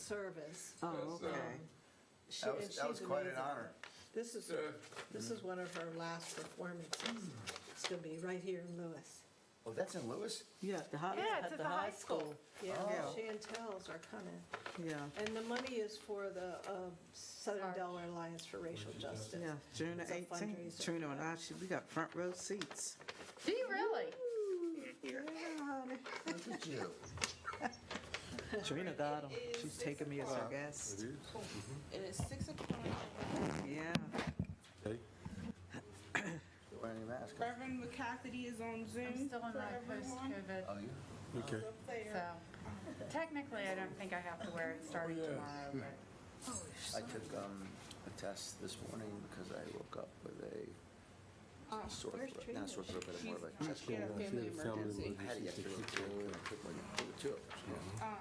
service. Oh, okay. That was quite an honor. This is one of her last performances. It's gonna be right here in Lewes. Oh, that's in Lewes? Yeah, it's at the high school. Yeah, Oh. Chantel's are coming. Yeah, And the money is for the Southern Delaware Alliance for Racial Justice. yeah, June It's a 18th. fundraiser. Trina and I, we got front row seats. Do you really? Yeah, honey. Look at you. Trina got them. She's taking me as her guest. It is 6 o'clock. Yeah. Okay. Wearing your mask. Reverend McCafferty is on Zoom. I'm still in for my everyone. post-COVID, Oh, you? Okay. Up there. so technically I don't think I have to wear it starting tomorrow, but I took a test this morning because I woke up with a sore where's throat. Trina? Not a sore throat, but more of a chest She cold. had a family emergency. I had it yesterday too, and I took like two of them. I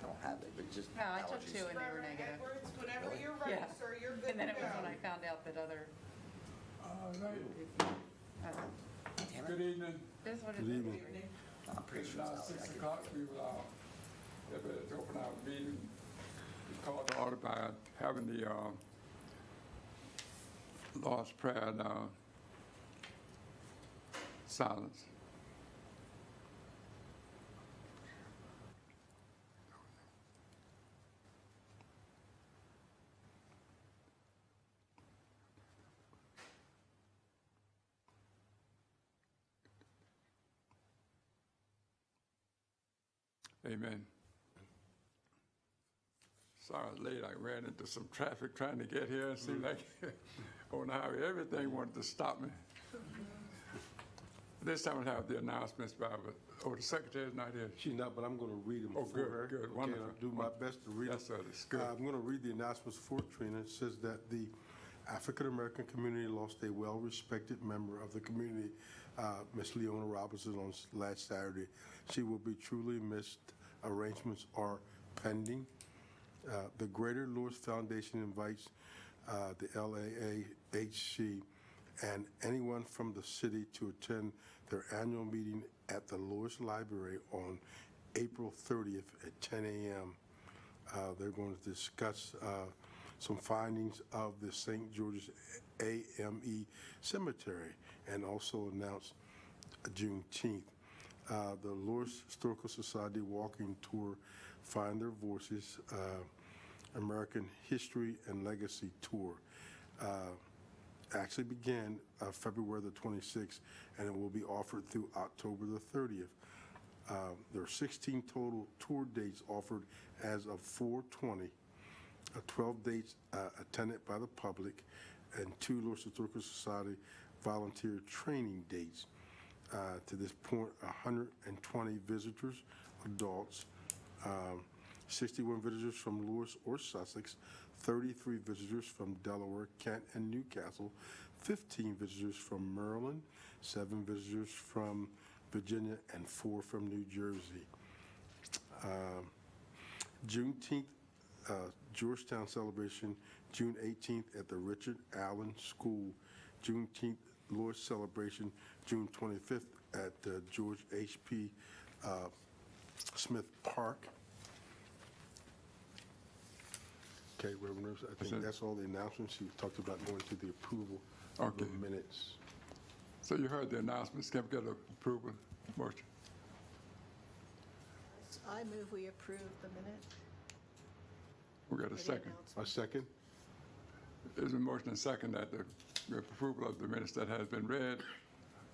don't have it, but just no, I took allergies. 2 and they were Reverend negative. Edwards, whenever you're ready, Yeah. sir, you're good And then to it was go. when I found out that other, Damn Good it. evening. this one Good is. evening. I'm pretty It's sure now it's 6 allergic. o'clock. We will get ready to open our meeting. It's called to order by having the Lord's Prayer now. Silence. Amen. Sorry I was late. I ran into some traffic trying to get here. It seemed like on the highway, everything wanted to stop me. This time we'll have the announcements by, the secretary's not here. She's not, but I'm going to read them Oh, for good, her. good, Okay, wonderful. I'll do my best to read them. Yes, sir, that's good. I'm going to read the announcements for Trina. It says that the African-American community lost a well-respected member of the community, Miss Leona Robinson, on last Saturday. She will be truly missed. Arrangements are pending. The Greater Lewis Foundation invites the LAAHC and anyone from the city to attend their annual meeting at the Lewis Library on April 30th at 10 a.m. They're going to discuss some findings of the St. George's AME Cemetery and also announce Juneteenth. The Lewis Historical Society Walking Tour, Find Their Voices, American History and Legacy Tour actually began February the 26th, and it will be offered through October the 30th. There are 16 total tour dates offered as of 4/20, 12 dates attended by the public, and 2 Lewis Historical Society volunteer training dates. To this point, 120 visitors, adults, 61 visitors from Lewis or Sussex, 33 visitors from Delaware, Kent, and Newcastle, 15 visitors from Maryland, 7 visitors from Virginia, and 4 from New Jersey. Juneteenth, Georgetown celebration, June 18th at the Richard Allen School. Juneteenth Lewis celebration, June 25th at George H.P. Smith Park. Okay, Reverend Rose, I think that's all the announcements. She talked about going to the approval of the Okay. minutes. So you heard the announcements. Can we get approval? Motion. I move we approve the minute. We got a second. A second? There's a motion and second that the approval of the minutes that has been read.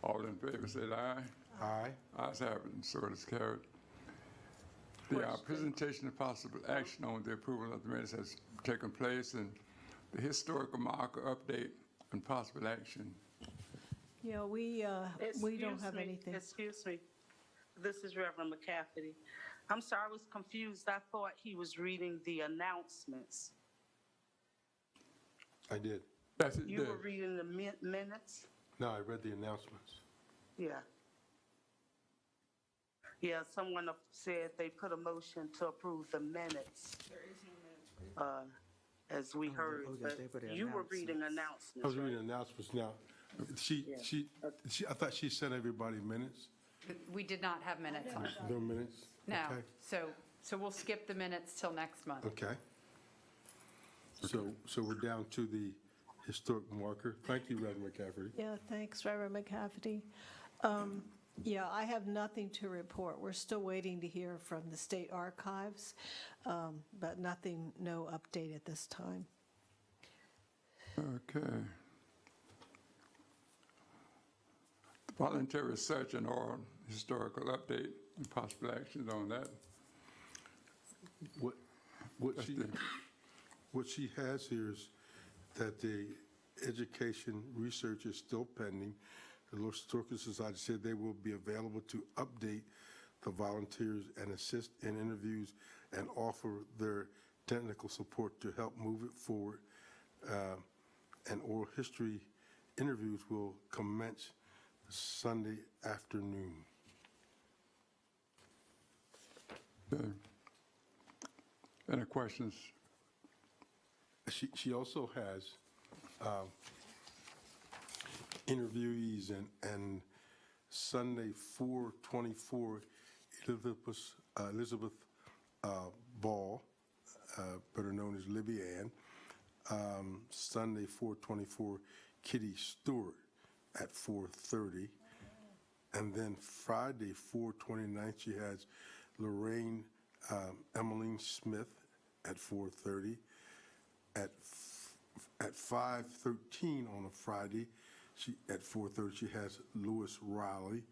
All in favor, say aye. Aye. Ayes have it, and so it is carried. The presentation of possible action on the approval of the minutes has taken place, and the historical marker update and possible action. Yeah, we don't have anything. Excuse me. This is Reverend McCafferty. I'm sorry, I was confused. I thought he was reading the announcements. I did. Yes, it You did. were reading the minutes? No, I read the announcements. Yeah. Yeah, someone said they put a motion to approve the minutes. There is no minutes. As we heard, oh, yeah, but they were the you were reading I was announcements, reading right? announcements now. I thought she sent everybody minutes. We did not have minutes on. No minutes? No, Okay. so So we'll skip the minutes till next month. Okay. So we're down to the historic marker. Thank you, Reverend McCafferty. Yeah, thanks, Reverend McCafferty. Yeah, I have nothing to report. We're still waiting to hear from the state archives, but nothing, no update at this time. Okay. Volunteer research and oral historical update and possible actions on that. What she has here is that the education research is still pending. The Lewes Historical Society said they will be available to update the volunteers and assist in interviews and offer their technical support to help move it forward. And oral history interviews will commence Sunday afternoon. Okay. Any questions? She also has interviewees and Sunday 4/24 Elizabeth Ball, better known as Libby Ann. Sunday 4/24 Kitty Stewart at 4:30. And then Friday 4/29 she has Lorraine Emmeline Smith at 4:30. At 5:13 on a Friday, at 4:30 she has Lewis Riley.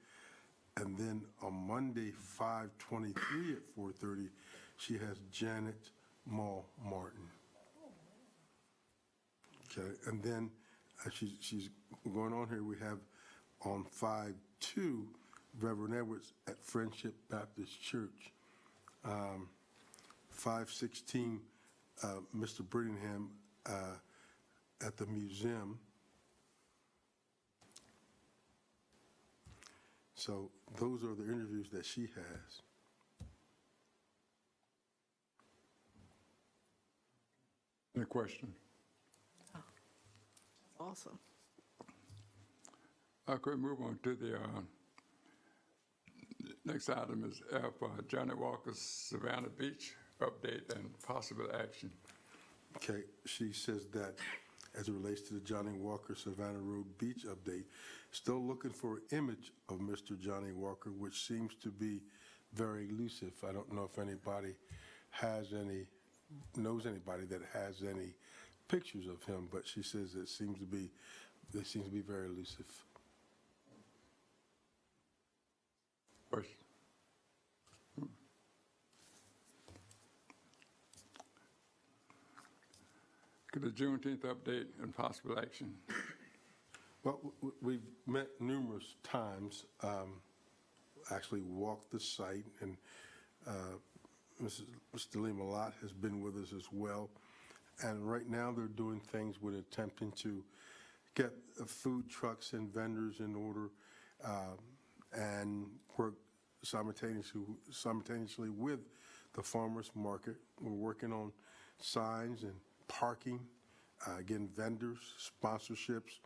And then on Monday 5/23 at 4:30 she has Janet Mall Martin. Okay, and then she's going on here. We have on 5/2 Reverend Edwards at Friendship Baptist Church. 5/16 Mr. Brittingham at the museum. So those are the interviews that she has. Any question? Awesome. Okay, move on to the next item is F, Johnnie Walker's Savannah Beach update and possible action. Okay, she says that as it relates to the Johnnie Walker Savannah Road Beach update, still looking for an image of Mr. Johnnie Walker, which seems to be very elusive. I don't know if anybody knows anybody that has any pictures of him, but she says they seems to be very elusive. Question? Could the Juneteenth update and possible action? Well, we've met numerous times, actually walked the site, and Mr. Lee Malott has been with us as well. And right now they're doing things with attempting to get food trucks and vendors in order and work simultaneously with the farmers market. We're working on signs and parking, again, vendors, sponsorships.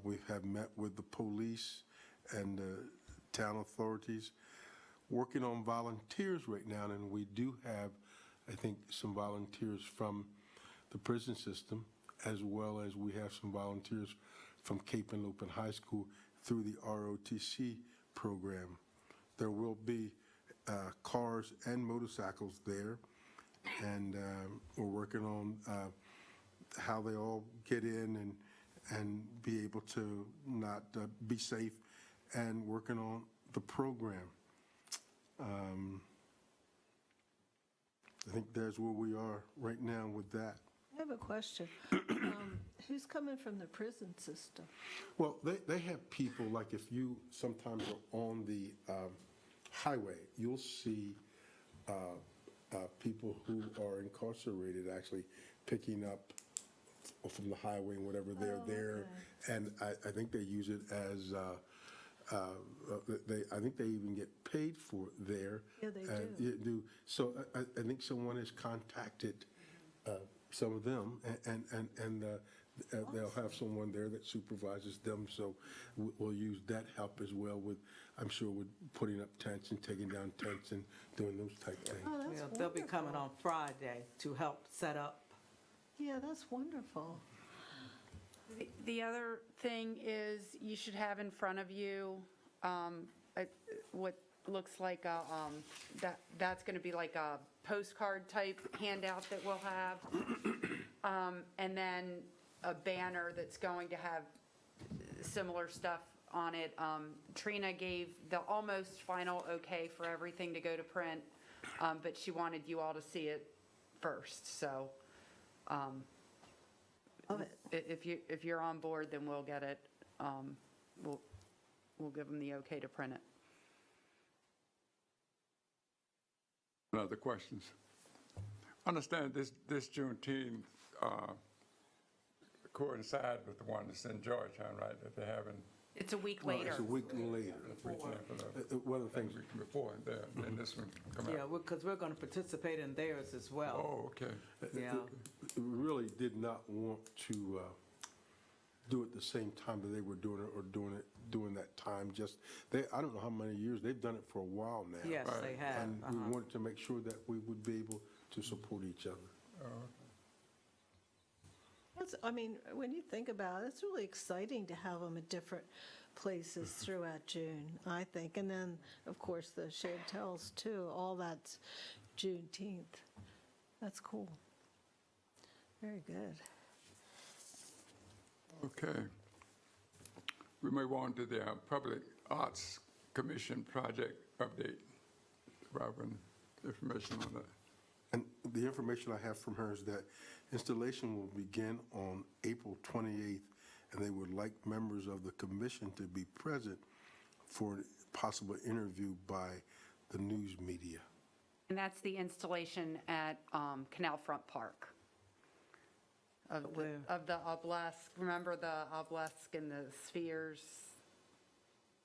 We have met with the police and the town authorities, working on volunteers right now, and we do have, I think, some volunteers from the prison system, as well as we have some volunteers from Cape and Lopin High School through the ROTC program. There will be cars and motorcycles there, and we're working on how they all get in and be able to not be safe, and working on the program. I think that's where we are right now with that. I have a question. Who's coming from the prison system? Well, they have people, like if you sometimes are on the highway, you'll see people who are incarcerated actually picking up from the highway and whatever they're there. Okay. And I think they use it as, I think they even get paid for it there. Yeah, they do. So I think someone has contacted some of them, and They'll have someone there that supervises them, so we'll use that help as well with, I'm sure, with putting up tents and taking down tents and doing those type things. Oh, that's Well, they'll be coming wonderful. on Friday to help set up. Yeah, that's wonderful. The other thing is you should have in front of you what looks like that's going to be like a postcard type handout that we'll have. And then a banner that's going to have similar stuff on it. Trina gave the almost final okay for everything to go to print, but she wanted you all to see it first. So Love it. if you're on board, then we'll get it. We'll give them the okay to print it. Other questions? Understand this Juneteenth coincide with the one that's in Georgetown, right, that they're having It's a week Well, later. it's a week later. weekend for the One of the things, week before, and then this one come Yeah, out. because we're going to participate in theirs as well. Oh, okay. Yeah. we really did not want to do it the same time that they were doing it or doing that time. Just, I don't know how many years, they've done it for a while now. Yes, they have. And we wanted to make sure that we would be able to support each other. I mean, when you think about it, it's really exciting to have them at different places throughout June, I think. And then, of course, the Chantels too, all that's Juneteenth. That's cool. Very good. Okay. We move on to the Public Arts Commission project update. Robin, information on that. And the information I have from her is that installation will begin on April 28th, and they would like members of the commission to be present for a possible interview by the news media. And that's the installation at Canal Front Park. Where? Of the obelisk, remember the obelisk and the spheres?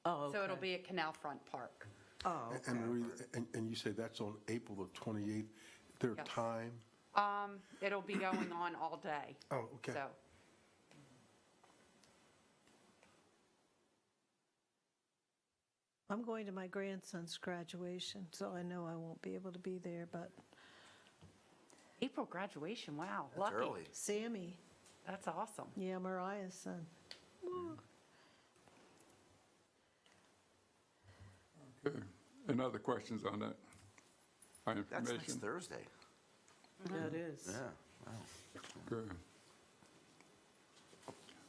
Oh, okay. So it'll be at Canal Front Park. Oh, okay. And Marie, and you say that's on April the 28th. Their Yes. time? It'll be going on all day. Oh, okay. So, I'm going to my grandson's graduation, so I know I won't be able to be there, but April graduation, wow, That's lucky. early. Sammy, That's awesome. yeah, Mariah's son. Okay. Any other questions on that? Our That's next information? Thursday. Yeah, it is. Yeah, wow. Good.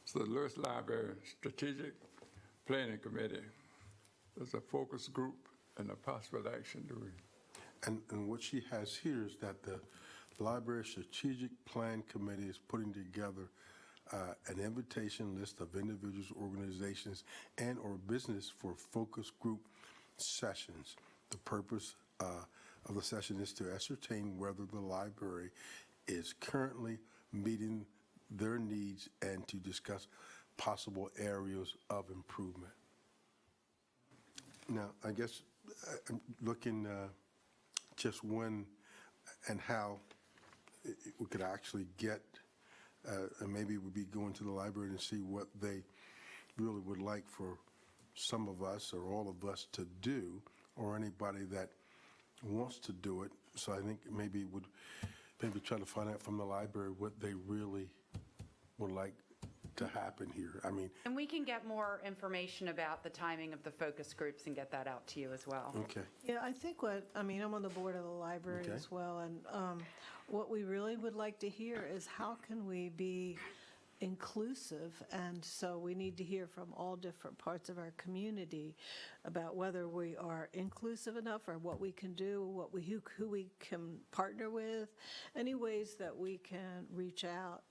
So the Lewes Library Strategic Planning Committee, there's a focus group and a possible action, do we? And what she has here is that the Library Strategic Plan Committee is putting together an invitation list of individuals, organizations, and/or business for focus group sessions. The purpose of the session is to ascertain whether the library is currently meeting their needs and to discuss possible areas of improvement. Now, I guess I'm looking just when and how we could actually get, and maybe we'd be going to the library and see what they really would like for some of us or all of us to do, or anybody that wants to do it. So I think maybe try to find out from the library what they really would like to happen here. I mean, And we can get more information about the timing of the focus groups and get that out to you as well. okay. Yeah, I think I'm on the board of the library Okay. as well, and what we really would like to hear is how can we be inclusive? And so we need to hear from all different parts of our community about whether we are inclusive enough or what we can do, who we can partner with, any ways that we can reach out,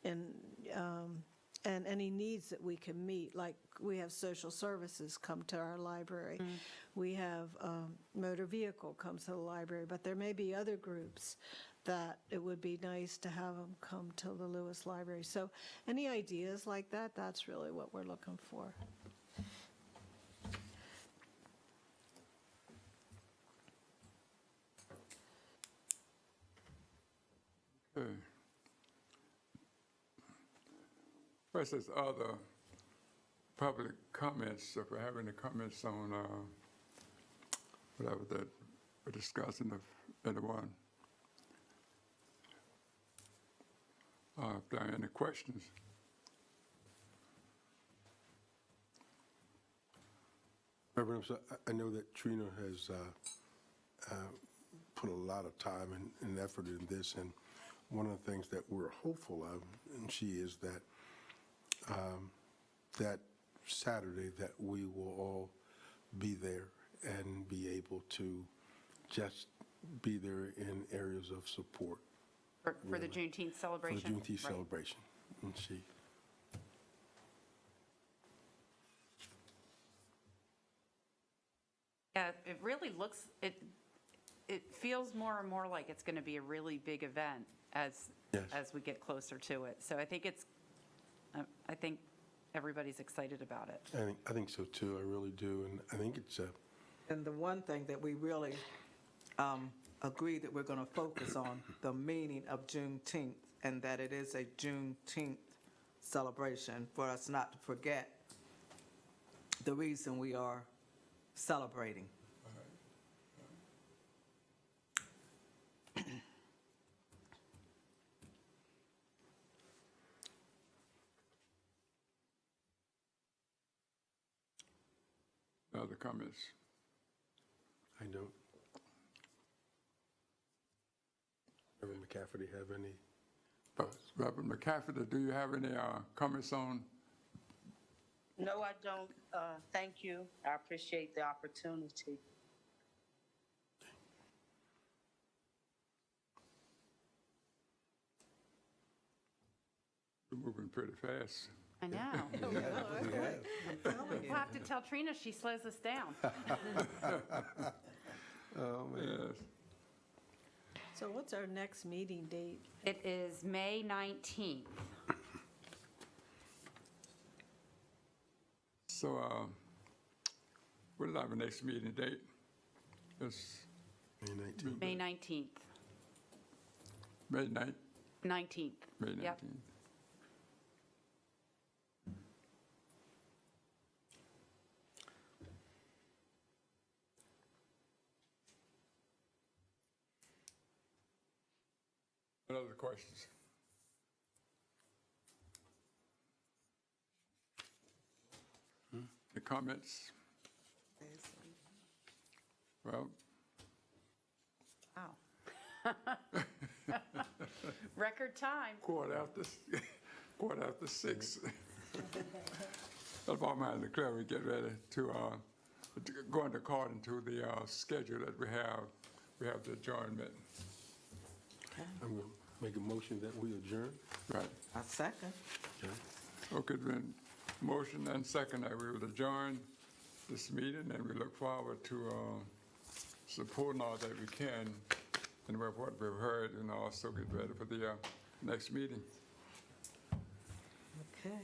and any needs that we can meet. Like we have social services come to our library. We have motor vehicle comes to the library, but there may be other groups that it would be nice to have them come to the Lewes Library. So any ideas like that, that's really what we're looking for. Okay. where it says other public comments, if we have any comments on whatever that we're discussing, if anyone, if there are any questions. Reverend, so I know that Trina has put a lot of time and effort in this, and one of the things that we're hopeful of, and she is that that Saturday that we will all be there and be able to just be there in areas of support For the Juneteenth for celebration? the Juneteenth Right. celebration. And she, Yeah, it really looks, it feels more and more like it's going to be a really big event Yes. as we get closer to it. So I think I think everybody's excited about it. I think so too, I really do, and I think it's And the one thing that we really agree that we're going to focus on, the meaning of Juneteenth, and that it is a Juneteenth celebration, for us not to forget the reason we are celebrating. Other comments? I don't. Reverend McCafferty have any? Reverend McCafferty, do you have any comments on? No, I don't. Thank you. I appreciate the opportunity. We're moving pretty fast. I know. We'll have to tell Trina she slows us down. Oh, man. Yes. So what's our next meeting date? It is May 19th. So, we'll have a next meeting date. It's May 19th. May 19th. May 9th, 19th. May 19th. Yep. What other questions? The comments? Well, Wow. Record time. quarter after 6. That's why I'm declare we get ready to go into according to the schedule that we have. We have the adjournment. I'm going to make a motion that we adjourn. Right. I second. Okay, then, motion and second that we will adjourn this meeting, and we look forward to supporting all that we can and with what we've heard, and also get ready for the next meeting. Okay.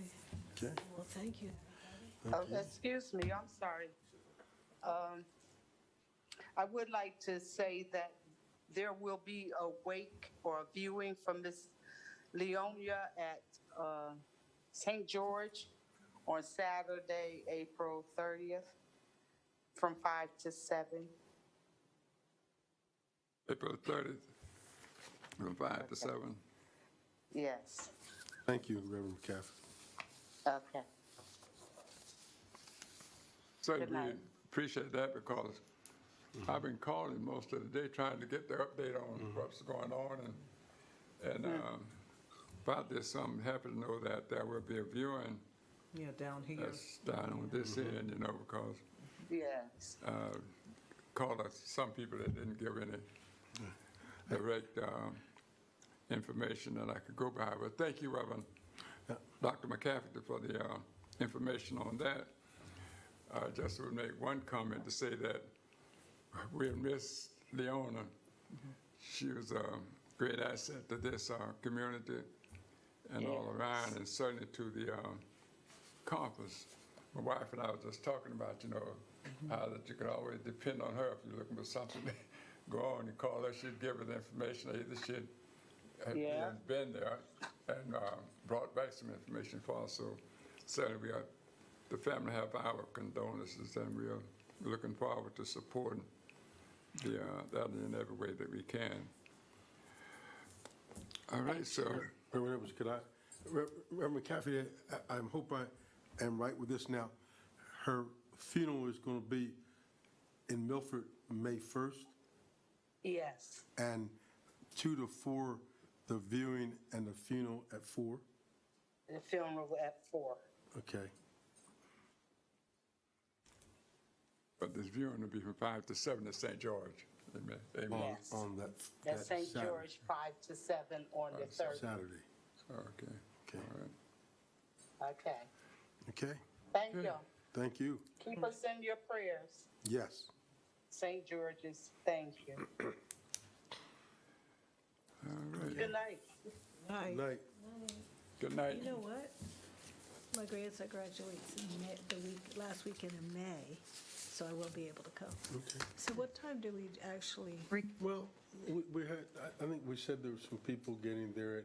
Okay. Well, thank you. Oh, excuse me, I'm sorry. I would like to say that there will be a wake or a viewing from Miss Leonia at St. George on Saturday, April 30th, from 5 to 7. April 30th, from 5 to 7. Yes, Thank you, Reverend McCaffrey. okay. So Good we night. appreciate that, because I've been calling most of the day trying to get the update on what's going on, and about this, I'm happy to know that there will be a viewing Yeah, down here. that's down on this end, you know, because Yes, called us some people that didn't give any direct information that I could go by. But thank you, Reverend Dr. McCafferty, for the information on that. Just would make one comment to say that we miss Leona. She was a great asset to this community and all around, and certainly to the conference. My wife and I were just talking about, you know, how that you could always depend on her if you're looking for something to go on. You call her, she'd give her the information. Either she'd Yeah. been there, and brought back some information for us. So certainly the family have our condolences, and we are looking forward to supporting that in every way that we can. All right, so Reverend Edwards, could I, Reverend McCaffrey, I hope I am right with this now. Her funeral is going to be in Milford, May 1st, Yes, and 2 to 4, the viewing and the funeral at 4? the funeral at 4. Okay. but this viewing will be from 5 to 7 at St. George. Amen. Amen. Yes. On that That's St. Saturday. George, 5 to 7 on the 30th. Saturday. Okay. Okay. All right. Okay. Okay, Thank you. thank you. Keep us in your prayers. Yes. St. George's, thank you. All right. Good night. Right. Night. Good night. You know what? My grandson graduates in last weekend in May, so I will be able to come. Okay. So what time do we actually? Well, we had, I think we said there were some people getting there at